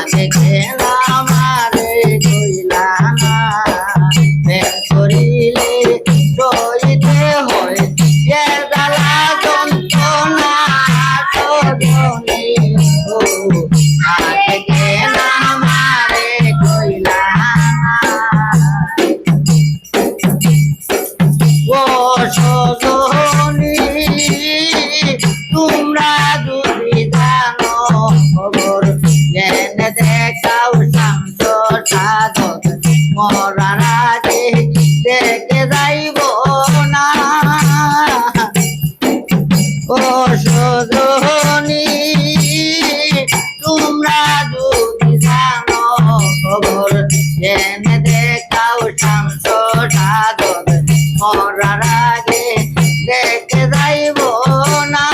আগে কেনা আমারে কইলা না প্রেম করিলে সইতে হয় এ জ্বালা যন্ত্রণা সজনী ও আগে কেনা আমারে কইলা ও সজনী তোমরা যদি জানো খবর জেনে দেখাও শান্ত সাধক মরার আগে দেখে যাইব না ও সজনী তোমরা যদি জানো খবর জেনে দেখাও শান্ত সাধক মরার আগে দেখে যাইব না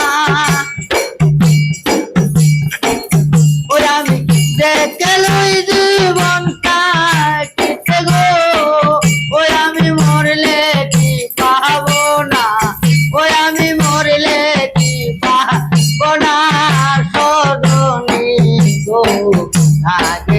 ওই আমি দেখে লই জীবন কাটিতে গো ওই আমি মরলে কি পাবো না ওই আমি মরলে কি পাবো না সজনী গো আগে